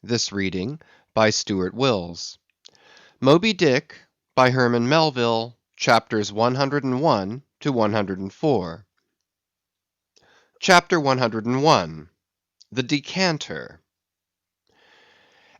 This reading by Stuart Wills. Moby Dick by Herman Melville, chapters 101 to 104. Chapter 101. The Decanter.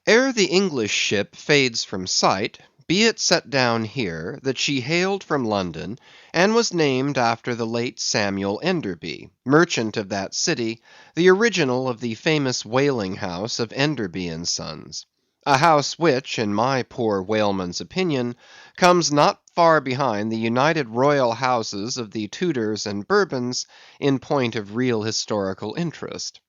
Ere the English ship fades from sight, be it set down here that she hailed from London, and was named after the late Samuel Enderby, merchant of that city, the original of the famous whaling house of Enderby and Sons; a house which, in my poor whaleman's opinion, comes not far behind the united royal houses of the Tudors and Bourbons in point of real historical interest.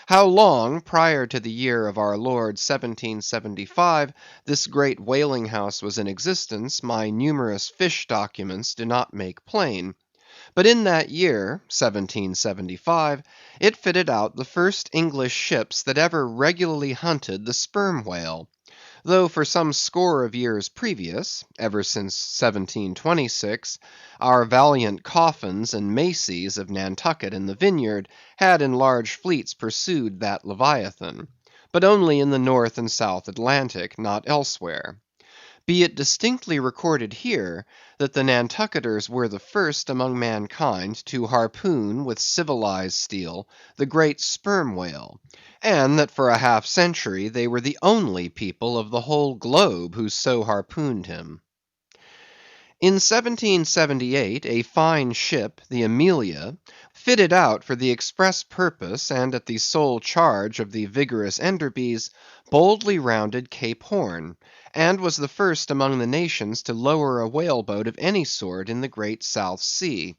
How long prior to the year of our Lord 1775 this great whaling house was in existence, my numerous fish documents do not make plain; but in that year, 1775, it fitted out the first English ships that ever regularly hunted the sperm whale; though for some score of years previous, ever since 1726, our valiant Coffins and Maceys of Nantucket and the Vineyard had in large fleets pursued that leviathan; but only in the North and South Atlantic, not elsewhere. Be it distinctly recorded here, that the Nantucketers were the first among mankind to harpoon with civilized steel the great sperm whale, and that for a half century they were the only people of the whole globe who so harpooned him. In 1778 a fine ship, the Amelia, fitted out for the express purpose and at the sole charge of the vigorous Enderbys, boldly rounded Cape Horn, and was the first among the nations to lower a whale boat of any sort in the great South Sea.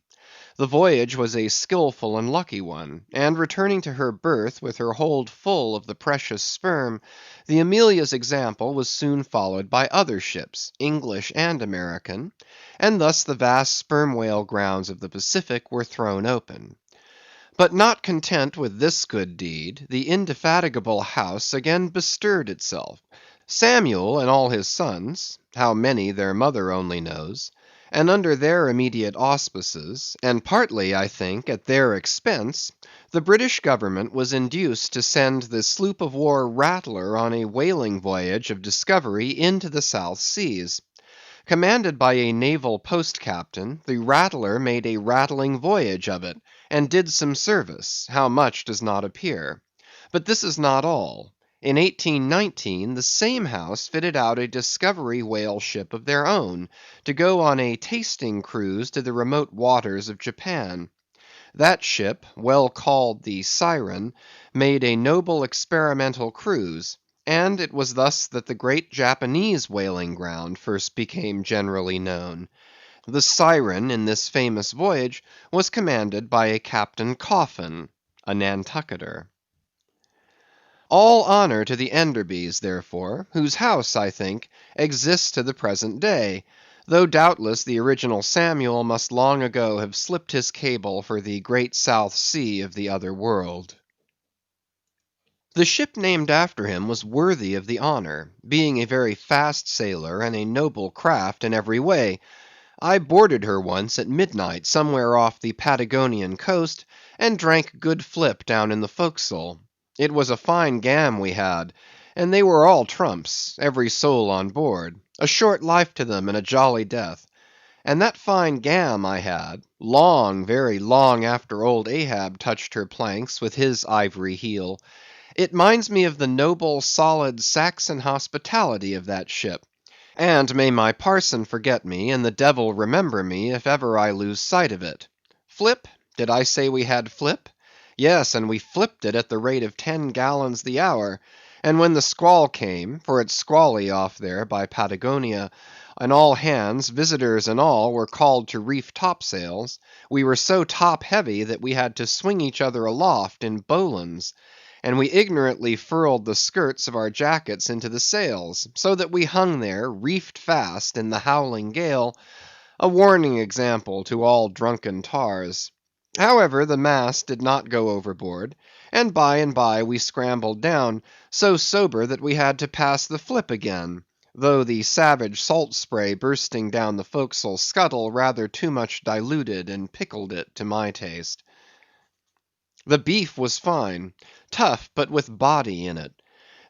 The voyage was a skilful and lucky one, and returning to her berth with her hold full of the precious sperm, the Amelia's example was soon followed by other ships, English and American, and thus the vast sperm whale grounds of the Pacific were thrown open. But not content with this good deed, the indefatigable house again bestirred itself. Samuel and all his sons (how many their mother only knows), and under their immediate auspices, and partly, I think, at their expense, the British government was induced to send the sloop of war Rattler on a whaling voyage of discovery into the South Seas. Commanded by a naval post captain, the Rattler made a rattling voyage of it, and did some service; how much does not appear. But this is not all. In 1819 the same house fitted out a discovery whale ship of their own, to go on a tasting cruise to the remote waters of Japan. That ship, well called the Siren, made a noble experimental cruise, and it was thus that the great Japanese whaling ground first became generally known. The Siren in this famous voyage was commanded by a Captain Coffin, a Nantucketer. All honor to the Enderbys, therefore, whose house, I think, exists to the present day, though doubtless the original Samuel must long ago have slipped his cable for the great South Sea of the other world. The ship named after him was worthy of the honor, being a very fast sailer and a noble craft in every way. I boarded her once at midnight somewhere off the Patagonian coast, and drank good flip down in the forecastle. It was a fine gam we had, and they were all trumps, every soul on board; a short life to them and a jolly death. And that fine gam I had, long, very long after old Ahab touched her planks with his ivory heel, it minds me of the noble, solid Saxon hospitality of that ship; and may my parson forget me, and the devil remember me, if ever I lose sight of it. Flip? Did I say we had flip? Yes, and we flipped it at the rate of 10 gallons the hour; and when the squall came, for it's squally off there by Patagonia, and all hands, visitors and all, were called to reef topsails, we were so top heavy that we had to swing each other aloft in bowlines; and we ignorantly furled the skirts of our jackets into the sails, so that we hung there, reefed fast, in the howling gale, a warning example to all drunken tars. However, the mast did not go overboard, and by we scrambled down, so sober that we had to pass the flip again, though the savage salt spray bursting down the forecastle scuttle rather too much diluted and pickled it to my taste. The beef was fine, tough, but with body in it.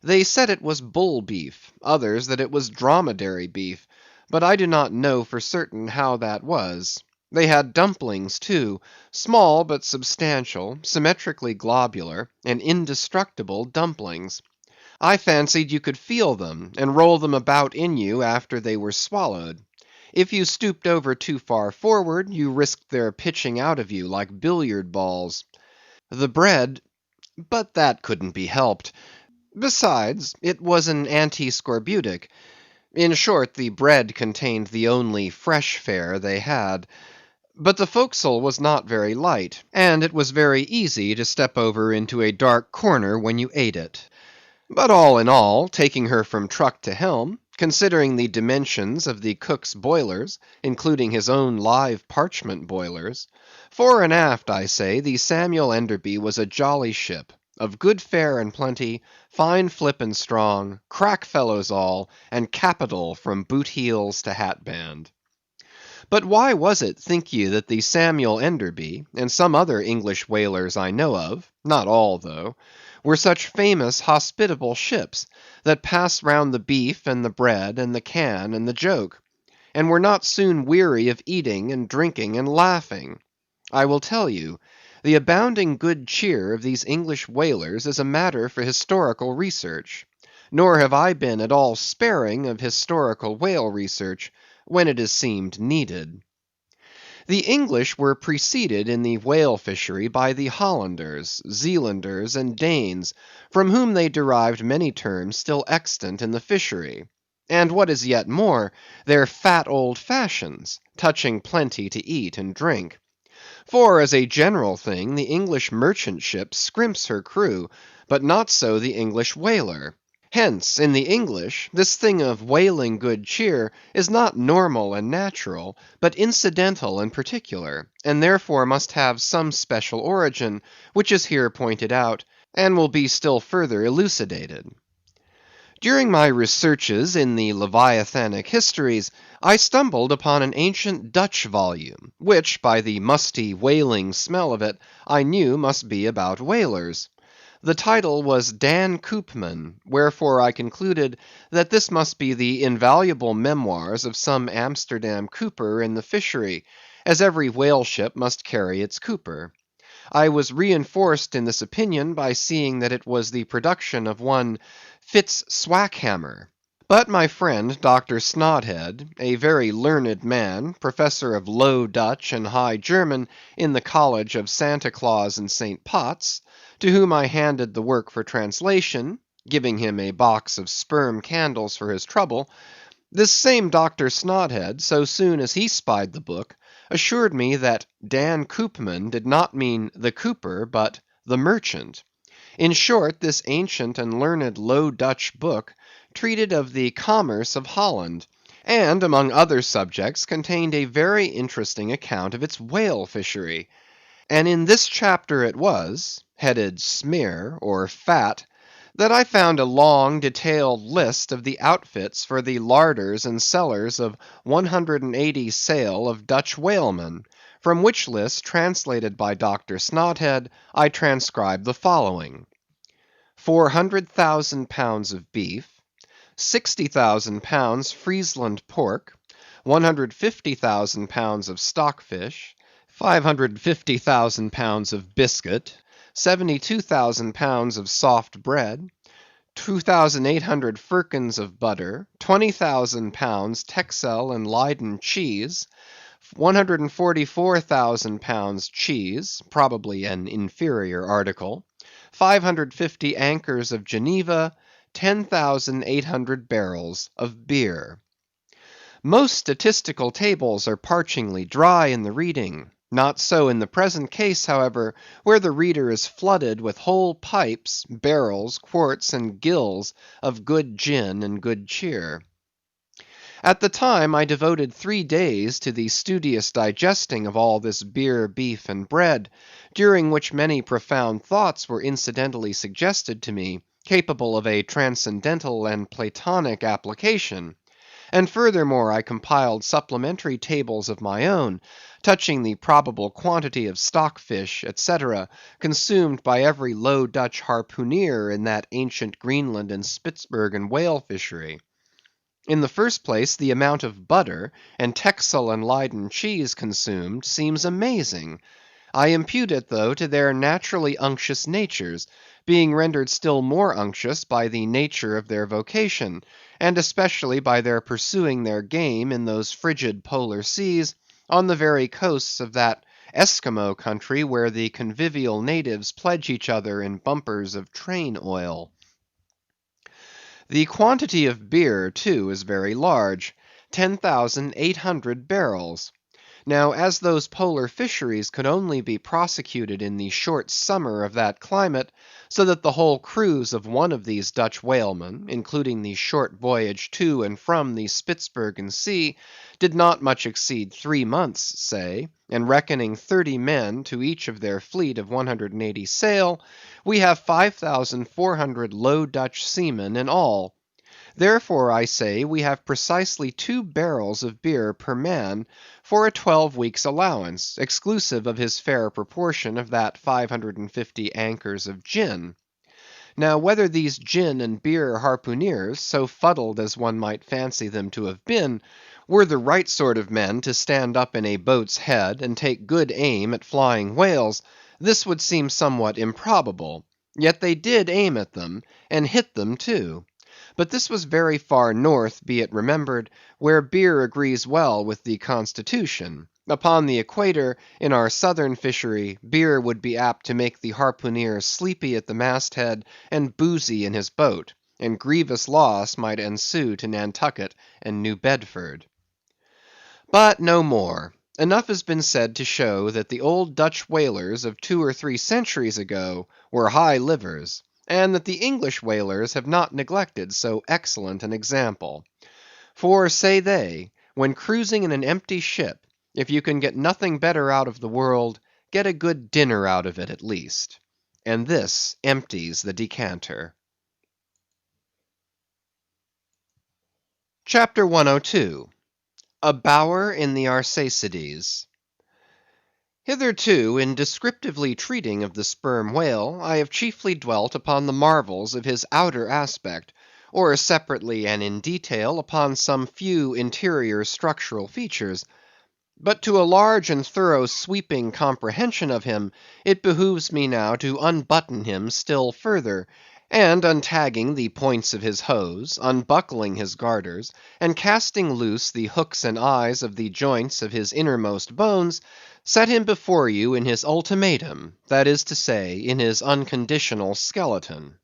They said it was bull beef, others that it was dromedary beef, but I do not know for certain how that was. They had dumplings too, small but substantial, symmetrically globular, and indestructible dumplings. I fancied you could feel them, and roll them about in you after they were swallowed. If you stooped over too far forward, you risked their pitching out of you like billiard balls. The bread—but that couldn't be helped. Besides, it was an anti-scorbutic. In short, the bread contained the only fresh fare they had. But the forecastle was not very light, and it was very easy to step over into a dark corner when you ate it. But all in all, taking her from truck to helm, considering the dimensions of the cook's boilers, including his own live parchment boilers, fore and aft, I say, the Samuel Enderby was a jolly ship, of good fare and plenty, fine flip and strong, crack fellows all, and capital from boot heels to hat band. But why was it, think ye, that the Samuel Enderby, and some other English whalers I know of, not all though, were such famous hospitable ships, that passed round the beef and the bread and the can and the joke, and were not soon weary of eating and drinking and laughing? I will tell you. The abounding good cheer of these English whalers is a matter for historical research. Nor have I been at all sparing of historical whale research, when it has seemed needed. The English were preceded in the whale fishery by the Hollanders, Zealanders, and Danes, from whom they derived many terms still extant in the fishery; and what is yet more, their fat old fashions, touching plenty to eat and drink. For, as a general thing, the English merchant ship scrimps her crew, but not so the English whaler. Hence, in the English, this thing of whaling good cheer is not normal and natural, but incidental and particular, and therefore must have some special origin, which is here pointed out, and will be still further elucidated. During my researches in the Leviathanic histories, I stumbled upon an ancient Dutch volume, which, by the musty whaling smell of it, I knew must be about whalers. The title was Dan Koopman, wherefore I concluded that this must be the invaluable memoirs of some Amsterdam cooper in the fishery, as every whale ship must carry its cooper. I was reinforced in this opinion by seeing that it was the production of one Fitz Swackhammer. But my friend Dr. Snodhead, a very learned man, professor of Low Dutch and High German in the College of Santa Claus and St. Potts, to whom I handed the work for translation, giving him a box of sperm candles for his trouble, this same Dr. Snodhead, so soon as he spied the book, assured me that Dan Koopman did not mean the cooper, but the merchant. In short, this ancient and learned Low Dutch book treated of the commerce of Holland, and among other subjects contained a very interesting account of its whale fishery. And in this chapter it was, headed Smear, or Fat, that I found a long detailed list of the outfits for the larders and cellars of 180 sail of Dutch whalemen, from which list, translated by Dr. Snodhead, I transcribe the following: 400,000 pounds of beef, 60,000 pounds Friesland pork, 150,000 pounds of stockfish, 550,000 pounds of biscuit, 72,000 pounds of soft bread, 2,800 firkins of butter, 20,000 pounds Texel and Leyden cheese, 144,000 pounds cheese, probably an inferior article, 550 anchors of Geneva, 10,800 barrels of beer. Most statistical tables are parchingly dry in the reading. Not so in the present case, however, where the reader is flooded with whole pipes, barrels, quarts, and gills of good gin and good cheer. At the time I devoted 3 days to the studious digesting of all this beer, beef, and bread, during which many profound thoughts were incidentally suggested to me, capable of a transcendental and Platonic application. and furthermore I compiled supplementary tables of my own, touching the probable quantity of stockfish, etc., consumed by every Low Dutch harpooneer in that ancient Greenland and Spitzbergen whale fishery. In the first place, the amount of butter and Texel and Leyden cheese consumed seems amazing. I impute it, though, to their naturally unctuous natures, being rendered still more unctuous by the nature of their vocation, and especially by their pursuing their game in those frigid polar seas, on the very coasts of that Esquimaux country where the convivial natives pledge each other in bumpers of train oil. The quantity of beer, too, is very large, 10,800 barrels. Now, as those polar fisheries could only be prosecuted in the short summer of that climate, so that the whole cruise of one of these Dutch whalemen, including the short voyage to and from the Spitzbergen Sea, did not much exceed 3 months, say, and reckoning 30 men to each of their fleet of 180 sail, we have 5,400 Low Dutch seamen in all. Therefore, I say, we have precisely 2 barrels of beer per man for a 12 weeks' allowance, exclusive of his fair proportion of that 550 anchors of gin. Now, whether these gin and beer harpooneers, so fuddled as one might fancy them to have been, were the right sort of men to stand up in a boat's head and take good aim at flying whales, this would seem somewhat improbable. Yet they did aim at them, and hit them too. But this was very far north, be it remembered, where beer agrees well with the constitution. Upon the equator, in our southern fishery, beer would be apt to make the harpooneer sleepy at the masthead and boozy in his boat, and grievous loss might ensue to Nantucket and New Bedford. But no more. Enough has been said to show that the old Dutch whalers of 2 or 3 centuries ago were high livers, and that the English whalers have not neglected so excellent an example. For, say they, when cruising in an empty ship, if you can get nothing better out of the world, get a good dinner out of it at least. And this empties the decanter. Chapter 102. A Bower in the Arsacides. Hitherto, in descriptively treating of the sperm whale, I have chiefly dwelt upon the marvels of his outer aspect, or separately and in detail upon some few interior structural features. But to a large and thorough sweeping comprehension of him, it behooves me now to unbutton him still further, and untagging the points of his hose, unbuckling his garters, and casting loose the hooks and eyes of the joints of his innermost bones, set him before you in his ultimatum, that is to say, in his unconditional skeleton.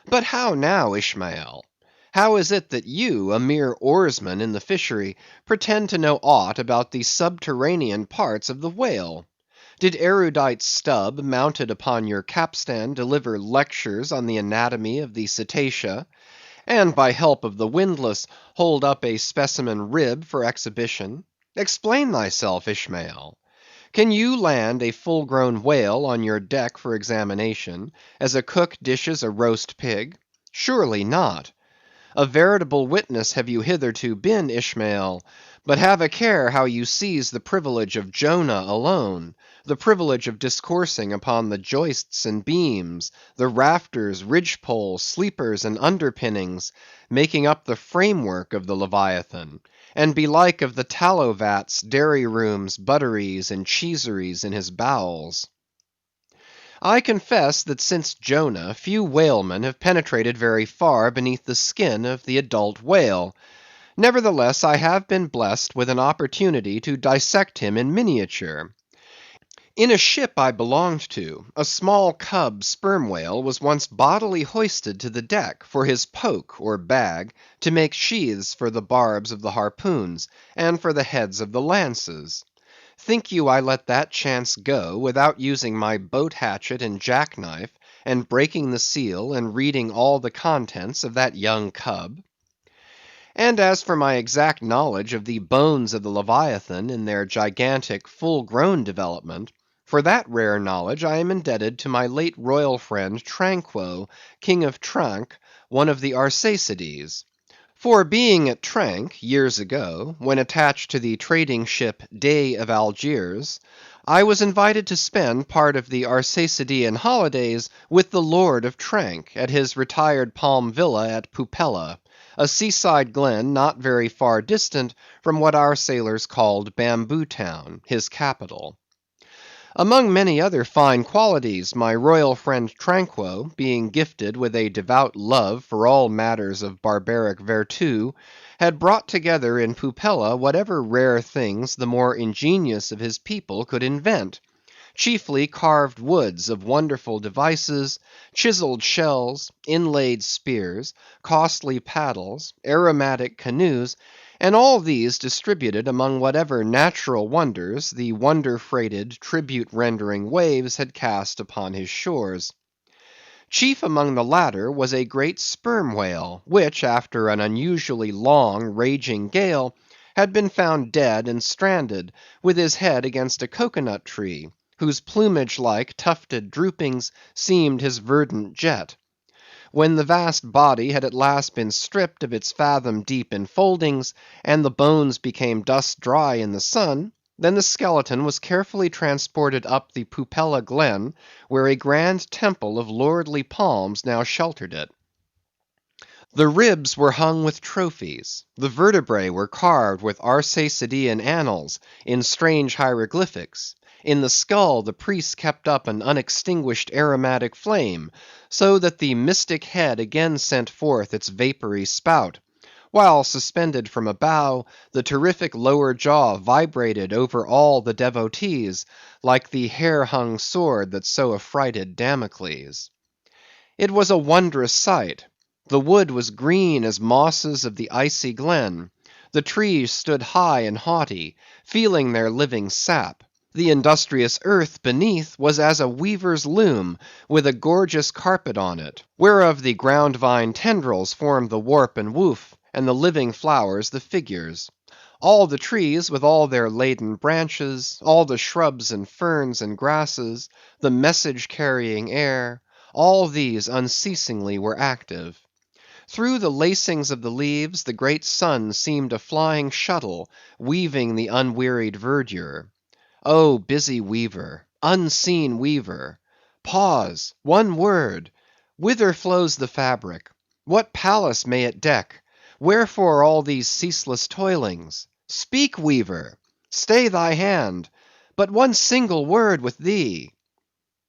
But how now, Ishmael? How is it that you, a mere oarsman in the fishery, pretend to know aught about the subterranean parts of the whale? Did erudite Stubb, mounted upon your capstan, deliver lectures on the anatomy of the cetacea, and by help of the windlass hold up a specimen rib for exhibition? Explain thyself, Ishmael. Can you land a full-grown whale on your deck for examination, as a cook dishes a roast pig? Surely not. A veritable witness have you hitherto been, Ishmael, but have a care how you seize the privilege of Jonah alone, the privilege of discoursing upon the joists and beams, the rafters, ridgepoles, sleepers, and underpinnings, making up the framework of the Leviathan, and belike of the tallow vats, dairy rooms, butteries, and cheeseries in his bowels. I confess that since Jonah, few whalemen have penetrated very far beneath the skin of the adult whale. Nevertheless, I have been blessed with an opportunity to dissect him in miniature. In a ship I belonged to, a small cub sperm whale was once bodily hoisted to the deck for his poke or bag, to make sheaths for the barbs of the harpoons, and for the heads of the lances. Think you I let that chance go, without using my boat hatchet and jackknife, and breaking the seal, and reading all the contents of that young cub? And as for my exact knowledge of the bones of the Leviathan in their gigantic full-grown development, for that rare knowledge I am indebted to my late royal friend Tranquo, King of Tranque, one of the Arsacides. For being at Trank, years ago, when attached to the trading ship Dey of Algiers, I was invited to spend part of the Arsacidean holidays with the Lord of Trank at his retired palm villa at Pupella, a seaside glen not very far distant from what our sailors called Bamboo Town, his capital. Among many other fine qualities, my royal friend Tranquo, being gifted with a devout love for all matters of barbaric vertu, had brought together in Pupella whatever rare things the more ingenious of his people could invent; chiefly carved woods of wonderful devices, chiseled shells, inlaid spears, costly paddles, aromatic canoes, and all these distributed among whatever natural wonders the wonder-freighted, tribute-rendering waves had cast upon his shores. Chief among the latter was a great sperm whale, which, after an unusually long, raging gale, had been found dead and stranded, with his head against a cocoa-nut tree, whose plumage-like tufted droopings seemed his verdant jet. When the vast body had at last been stripped of its fathom-deep enfoldings, and the bones became dust-dry in the sun, then the skeleton was carefully transported up the Pupella glen, where a grand temple of lordly palms now sheltered it. The ribs were hung with trophies; the vertebrae were carved with Arsacidean annals in strange hieroglyphics; in the skull the priests kept up an unextinguished aromatic flame, so that the mystic head again sent forth its vapory spout; while suspended from a bough, the terrific lower jaw vibrated over all the devotees, like the hair-hung sword that so affrighted Damocles. It was a wondrous sight. The wood was green as mosses of the icy glen; the trees stood high and haughty, feeling their living sap; the industrious earth beneath was as a weaver's loom, with a gorgeous carpet on it, whereof the ground-vine tendrils formed the warp and woof, and the living flowers the figures. All the trees with all their laden branches, all the shrubs and ferns and grasses, the message-carrying air, all these unceasingly were active. Through the lacings of the leaves the great sun seemed a flying shuttle, weaving the unwearied verdure. Oh, busy weaver! Unseen weaver! Pause! One word! Whither flows the fabric? What palace may it deck? Wherefore all these ceaseless toilings? Speak, weaver! Stay thy hand! But one single word with thee!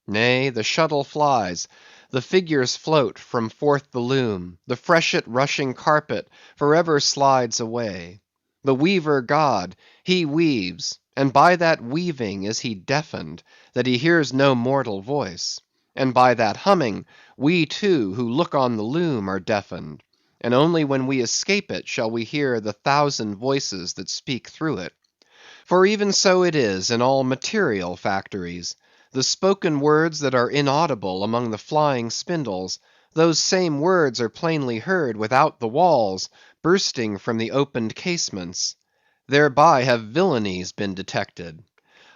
Nay, the shuttle flies, the figures float from forth the loom, the freshet rushing carpet for ever slides away. The weaver god, he weaves, and by that weaving is he deafened, that he hears no mortal voice; and by that humming, we too, who look on the loom, are deafened, and only when we escape it shall we hear the thousand voices that speak through it. For even so it is in all material factories. The spoken words that are inaudible among the flying spindles, those same words are plainly heard without the walls, bursting from the opened casements. Thereby have villainies been detected.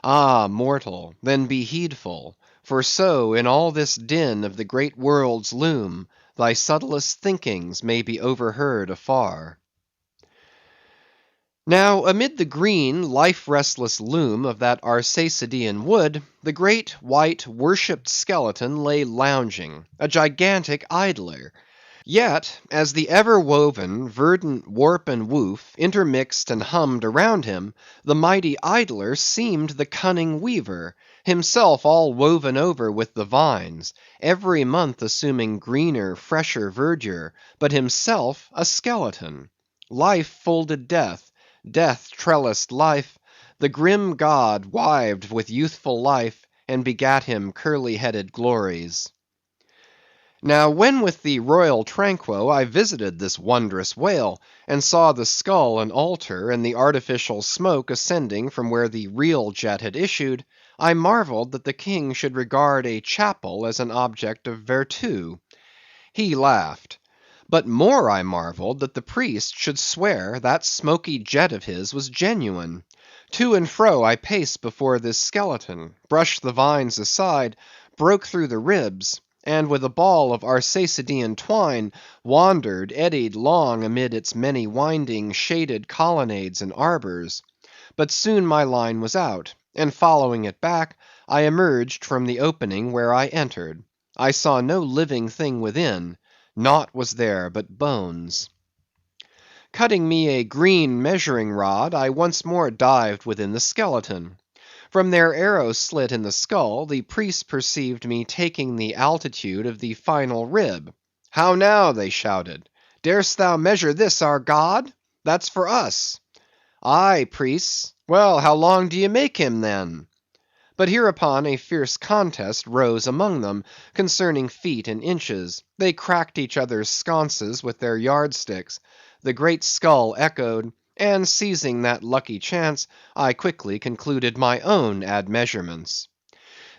Ah, mortal, then be heedful; for so, in all this din of the great world's loom, thy subtlest thinkings may be overheard afar. Now, amid the green, life-restless loom of that Arsacidean wood, the great, white, worshipped skeleton lay lounging, a gigantic idler. Yet, as the ever-woven, verdant warp and woof intermixed and hummed around him, the mighty idler seemed the cunning weaver, himself all woven over with the vines, every month assuming greener, fresher verdure, but himself a skeleton. Life folded death, death trellised life; the grim god wived with youthful life, and begat him curly-headed glories. Now, when with the royal Tranquo I visited this wondrous whale, and saw the skull and altar, and the artificial smoke ascending from where the real jet had issued, I marvelled that the king should regard a chapel as an object of vertu. He laughed. But more I marvelled that the priest should swear that smoky jet of his was genuine. To and fro I paced before this skeleton, brushed the vines aside, broke through the ribs, and with a ball of Arsacidean twine, wandered, eddied long amid its many winding, shaded colonnades and arbors. But soon my line was out, and following it back, I emerged from the opening where I entered. I saw no living thing within; naught was there but bones. Cutting me a green measuring rod, I once more dived within the skeleton. From their arrow slit in the skull, the priests perceived me taking the altitude of the final rib. "How now?" they shouted. "Darest thou measure this our god? That's for us." "Aye, priests. Well, how long do ye make him, then?" But hereupon a fierce contest rose among them, concerning feet and inches. They cracked each other's sconces with their yardsticks. The great skull echoed; and seizing that lucky chance, I quickly concluded my own admeasurements.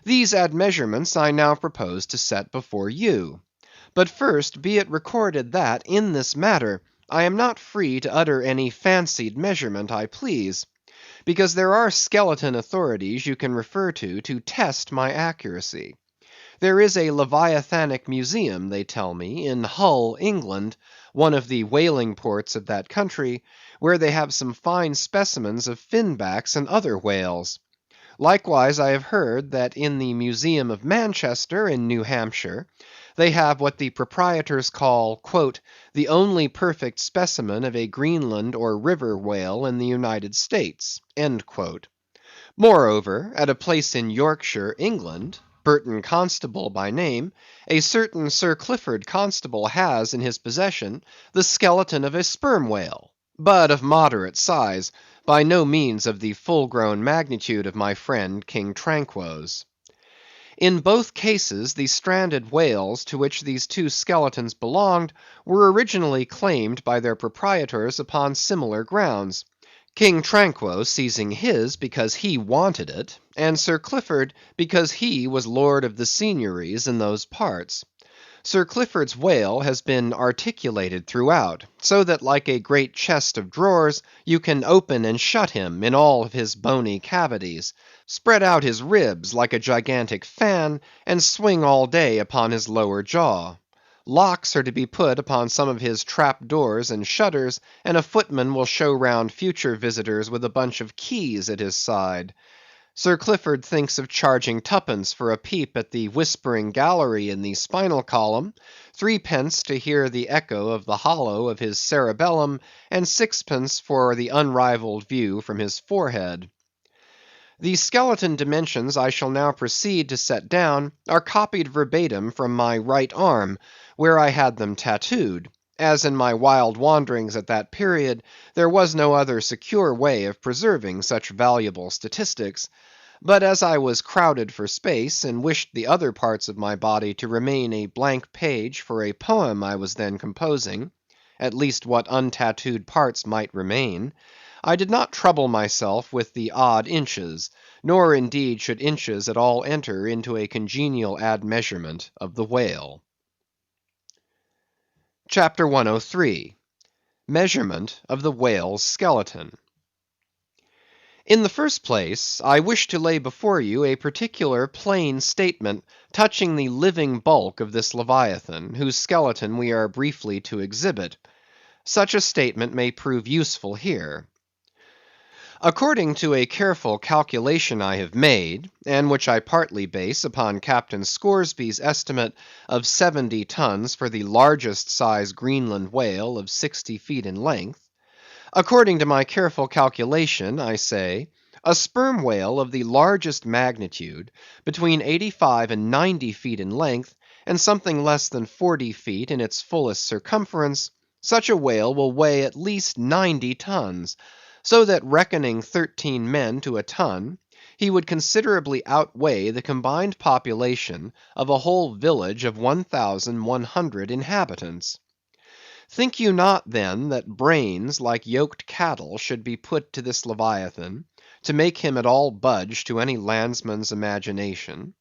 These admeasurements I now propose to set before you. But first be it recorded that, in this matter, I am not free to utter any fancied measurement I please; because there are skeleton authorities you can refer to test my accuracy. There is a Leviathanic Museum, they tell me, in Hull, England, one of the whaling ports of that country, where they have some fine specimens of finbacks and other whales. Likewise I have heard that in the Museum of Manchester, in New Hampshire, they have what the proprietors call "the only perfect specimen of a Greenland or river whale in the United States." Moreover, at a place in Yorkshire, England, Burton Constable by name, a certain Sir Clifford Constable has in his possession the skeleton of a sperm whale, but of moderate size, by no means of the full-grown magnitude of my friend King Tranquo's. In both cases the stranded whales to which these two skeletons belonged were originally claimed by their proprietors upon similar grounds. King Tranquo seizing his because he wanted it, and Sir Clifford because he was lord of the seigneuries in those parts. Sir Clifford's whale has been articulated throughout, so that like a great chest of drawers, you can open and shut him in all of his bony cavities, spread out his ribs like a gigantic fan, and swing all day upon his lower jaw. Locks are to be put upon some of his trap doors and shutters, and a footman will show round future visitors with a bunch of keys at his side. Sir Clifford thinks of charging twopence for a peep at the whispering gallery in the spinal column, threepence to hear the echo of the hollow of his cerebellum, and sixpence for the unrivalled view from his forehead. The skeleton dimensions I shall now proceed to set down are copied verbatim from my right arm, where I had them tattooed, as in my wild wanderings at that period there was no other secure way of preserving such valuable statistics. But as I was crowded for space, and wished the other parts of my body to remain a blank page for a poem I was then composing, at least what untattooed parts might remain, I did not trouble myself with the odd inches, nor indeed should inches at all enter into a congenial admeasurement of the whale. Chapter 103. Measurement of the Whale's Skeleton. In the first place, I wish to lay before you a particular plain statement touching the living bulk of this Leviathan, whose skeleton we are briefly to exhibit. Such a statement may prove useful here. According to a careful calculation I have made, and which I partly base upon Captain Scoresby's estimate of 70 tons for the largest size Greenland whale of 60 feet in length, according to my careful calculation, I say, a sperm whale of the largest magnitude, between 85 and 90 feet in length, and something less than 40 feet in its fullest circumference, such a whale will weigh at least 90 tons, so that reckoning 13 men to a ton, he would considerably outweigh the combined population of a whole village of 1,100 inhabitants. Think you not, then, that brains like yoked cattle should be put to this Leviathan, to make him at all budge to any landsman's imagination?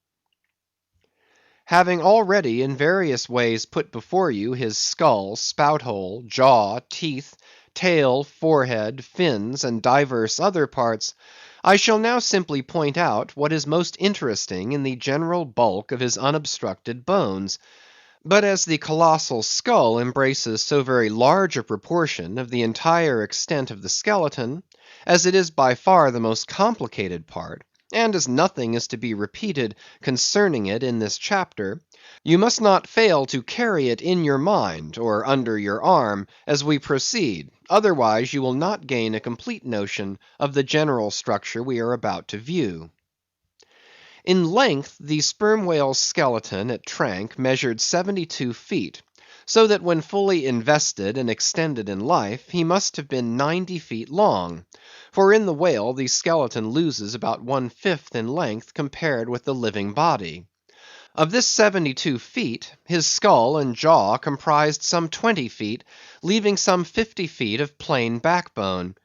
Having already in various ways put before you his skull, spout hole, jaw, teeth, tail, forehead, fins, and divers other parts, I shall now simply point out what is most interesting in the general bulk of his unobstructed bones. But as the colossal skull embraces so very large a proportion of the entire extent of the skeleton, as it is by far the most complicated part, and as nothing is to be repeated concerning it in this chapter, you must not fail to carry it in your mind, or under your arm, as we proceed, otherwise you will not gain a complete notion of the general structure we are about to view. In length, the sperm whale's skeleton at Trank measured 72 feet, so that when fully invested and extended in life, he must have been 90 feet long; for in the whale the skeleton loses about 1/5 in length compared with the living body. Of this 72 feet, his skull and jaw comprised some 20 feet, leaving some 50 feet of plain backbone.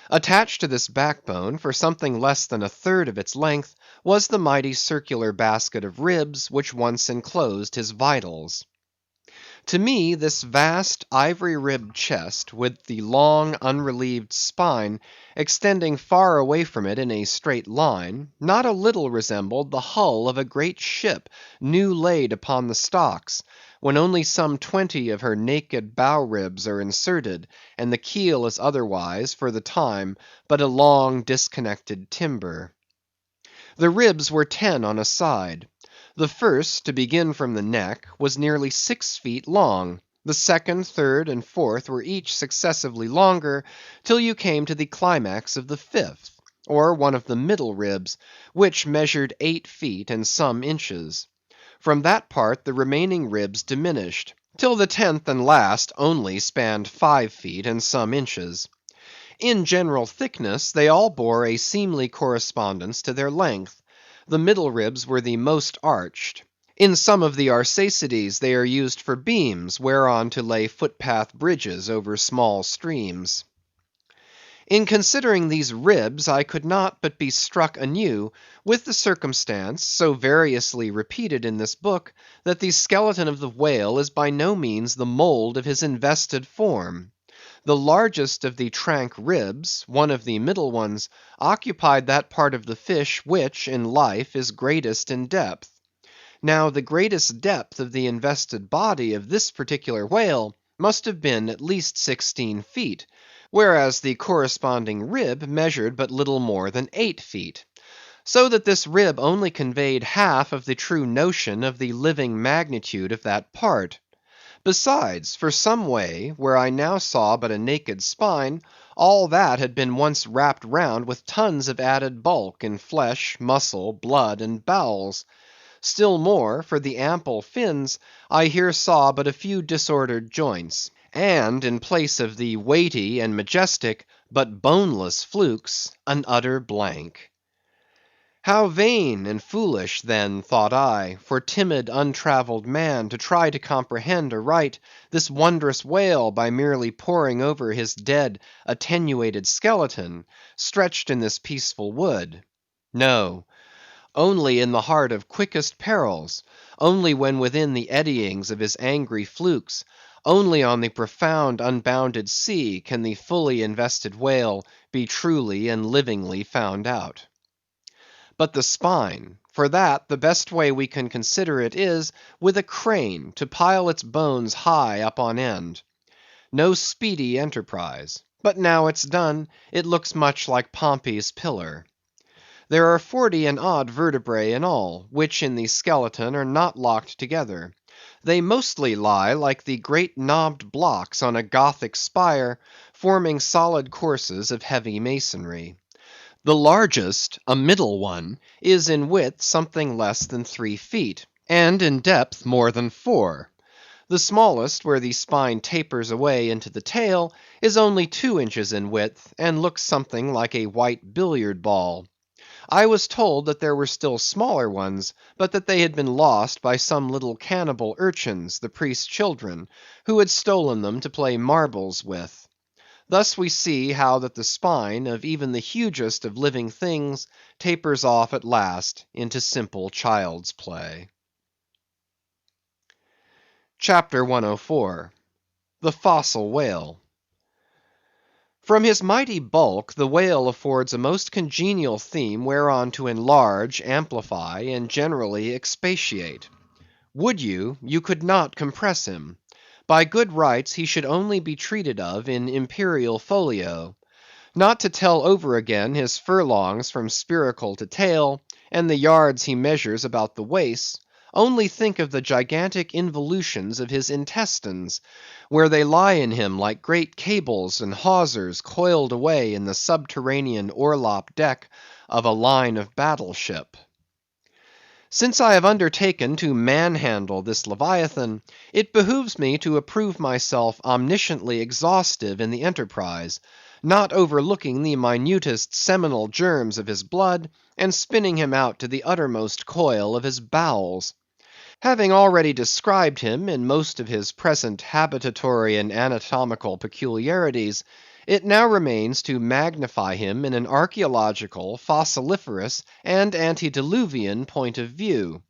Attached to this backbone, for something less than 1/3 of its length, was the mighty circular basket of ribs which once enclosed his vitals. To me this vast ivory-ribbed chest, with the long unrelieved spine extending far away from it in a straight line, not a little resembled the hull of a great ship new laid upon the stocks, when only some 20 of her naked bow ribs are inserted, and the keel is otherwise, for the time, but a long disconnected timber. The ribs were 10 on a side. The first, to begin from the neck, was nearly 6 feet long; the second, third, and fourth were each successively longer, till you came to the climax of the fifth, or one of the middle ribs, which measured 8 feet and some inches. From that part the remaining ribs diminished, till the 10th and last only spanned 5 feet and some inches. In general thickness they all bore a seemly correspondence to their length. The middle ribs were the most arched. In some of the Arsacides they are used for beams, whereon to lay footpath bridges over small streams. In considering these ribs, I could not but be struck anew with the circumstance, so variously repeated in this book, that the skeleton of the whale is by no means the mould of his invested form. The largest of the Trank ribs, one of the middle ones, occupied that part of the fish which, in life, is greatest in depth. Now the greatest depth of the invested body of this particular whale must have been at least 16 feet, whereas the corresponding rib measured but little more than 8 feet; so that this rib only conveyed half of the true notion of the living magnitude of that part. Besides, for some way, where I now saw but a naked spine, all that had been once wrapped round with tons of added bulk in flesh, muscle, blood, and bowels. Still more, for the ample fins, I here saw but a few disordered joints, and in place of the weighty and majestic, but boneless flukes, an utter blank. How vain and foolish, then, thought I, for timid untravelled man to try to comprehend aright this wondrous whale by merely poring over his dead attenuated skeleton, stretched in this peaceful wood. No; only in the heart of quickest perils, only when within the eddyings of his angry flukes, only on the profound unbounded sea, can the fully invested whale be truly and livingly found out. But the spine; for that, the best way we can consider it is, with a crane to pile its bones high up on end. No speedy enterprise; but now it's done, it looks much like Pompey's Pillar. There are 40 and odd vertebrae in all, which in the skeleton are not locked together. They mostly lie like the great knobbed blocks on a Gothic spire, forming solid courses of heavy masonry. The largest, a middle one, is in width something less than 3 feet, and in depth more than 4. The smallest, where the spine tapers away into the tail, is only 2 inches in width, and looks something like a white billiard ball. I was told that there were still smaller ones, but that they had been lost by some little cannibal urchins, the priest's children, who had stolen them to play marbles with. Thus we see how that the spine of even the hugest of living things tapers off at last into simple child's play. CHAPTER 104. The Fossil Whale. From his mighty bulk, the whale affords a most congenial theme whereon to enlarge, amplify, and generally expatiate. Would you, you could not compress him. By good rights he should only be treated of in imperial folio. Not to tell over again his furlongs from spiracle to tail, and the yards he measures about the waist, only think of the gigantic involutions of his intestines, where they lie in him like great cables and hawsers coiled away in the subterranean orlop deck of a line of battle ship. Since I have undertaken to manhandle this Leviathan, it behooves me to approve myself omnisciently exhaustive in the enterprise, not overlooking the minutest seminal germs of his blood, and spinning him out to the uttermost coil of his bowels. Having already described him in most of his present habitatory and anatomical peculiarities, it now remains to magnify him in an archaeological, fossiliferous, and antediluvian point of view.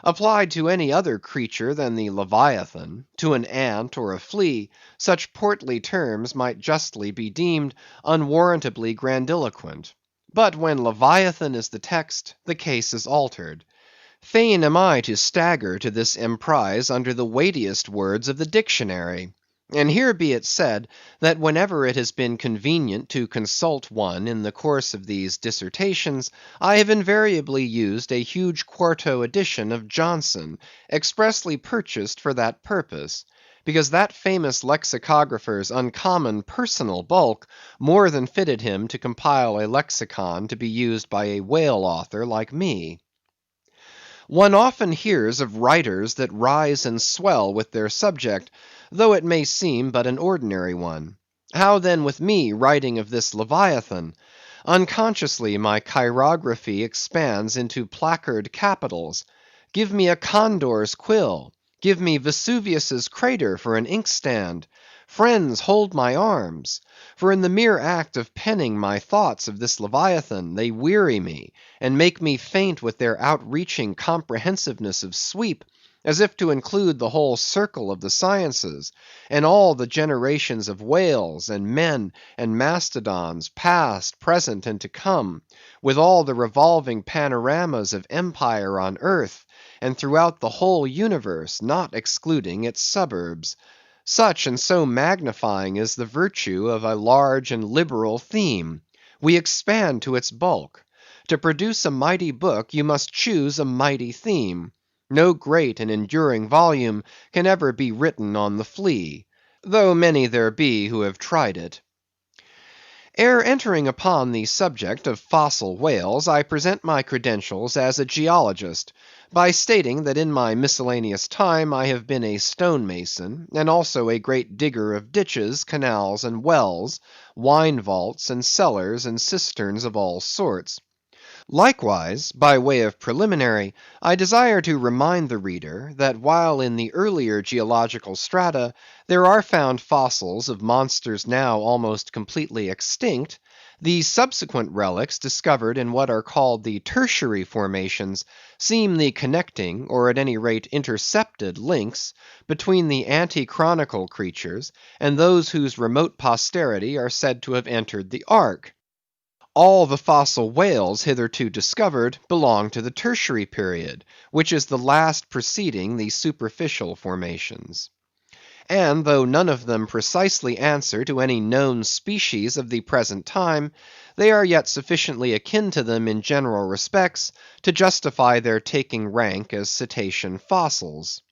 Applied to any other creature than the Leviathan, to an ant or a flea, such portly terms might justly be deemed unwarrantably grandiloquent. But when Leviathan is the text, the case is altered. Fain am I to stagger to this emprise under the weightiest words of the dictionary. And here be it said, that whenever it has been convenient to consult one in the course of these dissertations, I have invariably used a huge quarto edition of Johnson, expressly purchased for that purpose, because that famous lexicographer's uncommon personal bulk more than fitted him to compile a lexicon to be used by a whale author like me. One often hears of writers that rise and swell with their subject, though it may seem but an ordinary one. How then with me writing of this Leviathan? Unconsciously my chirography expands into placard capitals. Give me a condor's quill. Give me Vesuvius's crater for an inkstand. Friends, hold my arms. For in the mere act of penning my thoughts of this Leviathan, they weary me, and make me faint with their outreaching comprehensiveness of sweep, as if to include the whole circle of the sciences, and all the generations of whales, and men, and mastodons, past, present, and to come, with all the revolving panoramas of empire on earth, and throughout the whole universe, not excluding its suburbs. Such and so magnifying is the virtue of a large and liberal theme. We expand to its bulk. To produce a mighty book, you must choose a mighty theme. No great and enduring volume can ever be written on the flea, though many there be who have tried it. Ere entering upon the subject of fossil whales, I present my credentials as a geologist, by stating that in my miscellaneous time I have been a stone mason, and also a great digger of ditches, canals, and wells, wine vaults, and cellars, and cisterns of all sorts. Likewise, by way of preliminary, I desire to remind the reader, that while in the earlier geological strata there are found fossils of monsters now almost completely extinct, the subsequent relics discovered in what are called the tertiary formations seem the connecting, or at any rate intercepted links, between the ante-chronicle creatures and those whose remote posterity are said to have entered the ark. All the fossil whales hitherto discovered belong to the tertiary period, which is the last preceding the superficial formations. And though none of them precisely answer to any known species of the present time, they are yet sufficiently akin to them in general respects to justify their taking rank as cetacean fossils.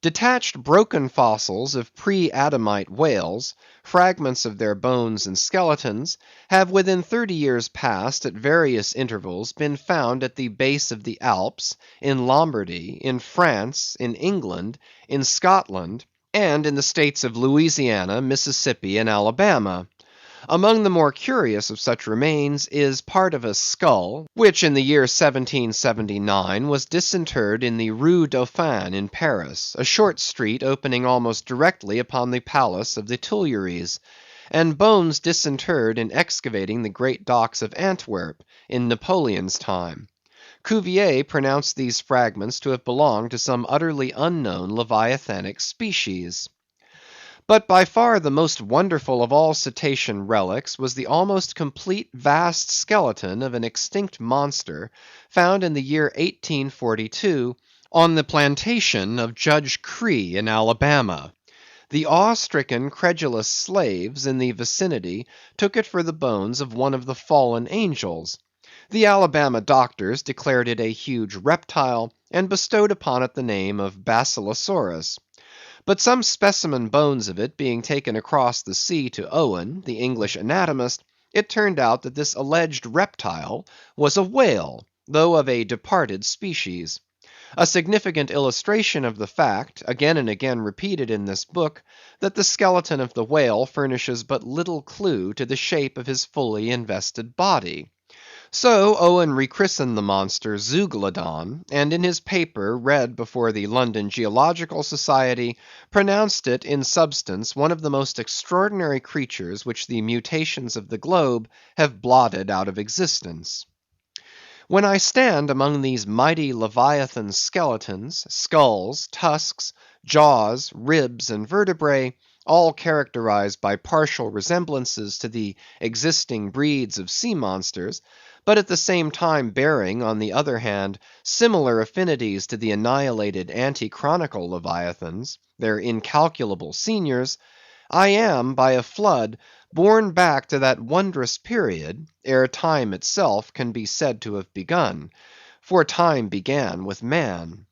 Detached broken fossils of pre-Adamite whales, fragments of their bones and skeletons, have within 30 years past at various intervals been found at the base of the Alps, in Lombardy, in France, in England, in Scotland, and in the states of Louisiana, Mississippi, and Alabama. Among the more curious of such remains is part of a skull, which in the year 1779 was disinterred in the Rue Dauphine in Paris, a short street opening almost directly upon the palace of the Tuileries, and bones disinterred in excavating the great docks of Antwerp in Napoleon's time. Cuvier pronounced these fragments to have belonged to some utterly unknown leviathanic species. But by far the most wonderful of all cetacean relics was the almost complete vast skeleton of an extinct monster found in the year 1842 on the plantation of Judge Creagh in Alabama. The awe-stricken, credulous slaves in the vicinity took it for the bones of one of the fallen angels. The Alabama doctors declared it a huge reptile, and bestowed upon it the name of Basilosaurus. But some specimen bones of it being taken across the sea to Owen, the English anatomist, it turned out that this alleged reptile was a whale, though of a departed species. A significant illustration of the fact, again and again repeated in this book, that the skeleton of the whale furnishes but little clue to the shape of his fully invested body. So Owen rechristened the monster Zeuglodon, and in his paper read before the London Geological Society, pronounced it in substance one of the most extraordinary creatures which the mutations of the globe have blotted out of existence. When I stand among these mighty Leviathan skeletons, skulls, tusks, jaws, ribs, and vertebrae, all characterized by partial resemblances to the existing breeds of sea monsters, but at the same time bearing, on the other hand, similar affinities to the annihilated anti-chronicle Leviathans, their incalculable seniors, I am, by a flood, borne back to that wondrous period, ere time itself can be said to have begun; for time began with man.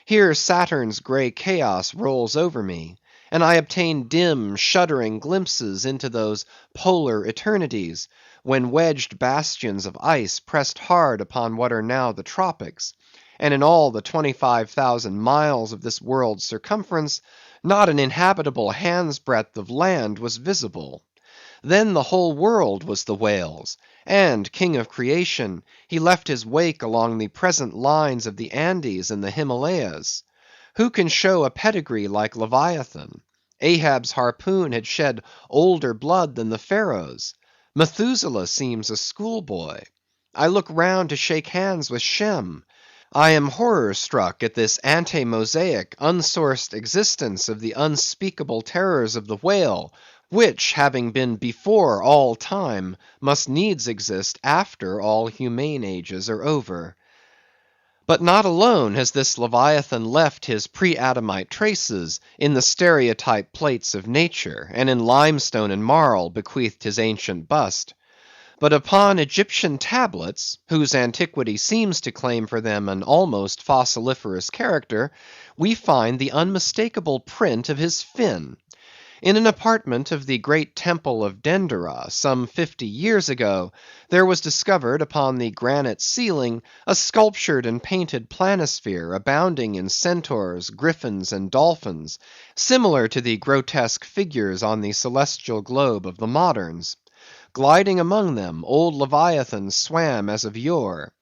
Here Saturn's grey chaos rolls over me, and I obtain dim, shuddering glimpses into those polar eternities, when wedged bastions of ice pressed hard upon what are now the tropics, and in all the 25,000 miles of this world's circumference, not an inhabitable hand's breadth of land was visible. Then the whole world was the whale's, and, king of creation, he left his wake along the present lines of the Andes and the Himalayas. Who can show a pedigree like Leviathan? Ahab's harpoon had shed older blood than the Pharaoh's. Methuselah seems a schoolboy. I look round to shake hands with Shem. I am horror-struck at this ante-Mosaic, unsourced existence of the unspeakable terrors of the whale, which, having been before all time, must needs exist after all humane ages are over. But not alone has this Leviathan left his pre-Adamite traces in the stereotype plates of nature, and in limestone and marl bequeathed his ancient bust. But upon Egyptian tablets, whose antiquity seems to claim for them an almost fossiliferous character, we find the unmistakable print of his fin. In an apartment of the great temple of Dendera, some 50 years ago, there was discovered upon the granite ceiling a sculptured and painted planisphere abounding in centaurs, griffins, and dolphins, similar to the grotesque figures on the celestial globe of the moderns. Gliding among them, old Leviathan swam as of yore;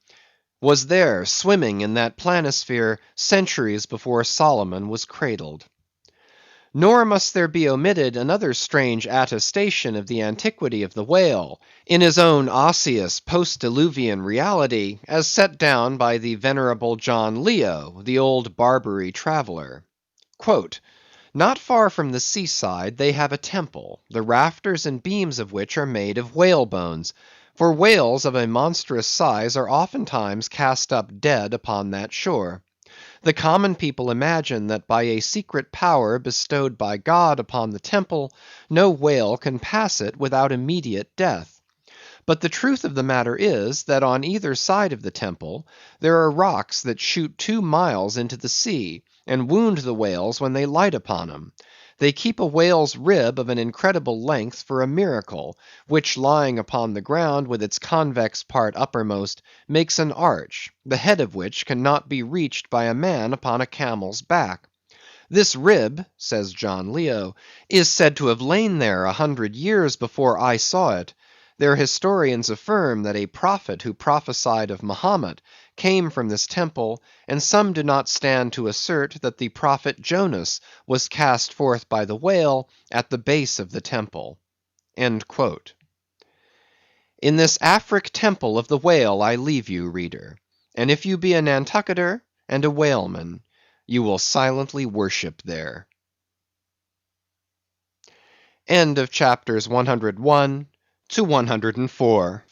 was there, swimming in that planisphere, centuries before Solomon was cradled. Nor must there be omitted another strange attestation of the antiquity of the whale, in his own osseous post-diluvian reality, as set down by the venerable John Leo, the old Barbary traveller. Not far from the seaside they have a temple, the rafters and beams of which are made of whale bones, for whales of a monstrous size are oftentimes cast up dead upon that shore. The common people imagine that by a secret power bestowed by God upon the temple, no whale can pass it without immediate death. But the truth of the matter is, that on either side of the temple there are rocks that shoot 2 miles into the sea, and wound the whales when they light upon them. They keep a whale's rib of an incredible length for a miracle, which lying upon the ground with its convex part uppermost, makes an arch, the head of which cannot be reached by a man upon a camel's back. This rib, says John Leo, is said to have lain there 100 years before I saw it. Their historians affirm that a prophet who prophesied of Mahomet came from this temple, and some do not stand to assert that the prophet Jonas was cast forth by the whale at the base of the temple. In this Afric temple of the whale I leave you, reader, and if you be a Nantucketer and a whaleman, you will silently worship there. End of chapters 101 to 104.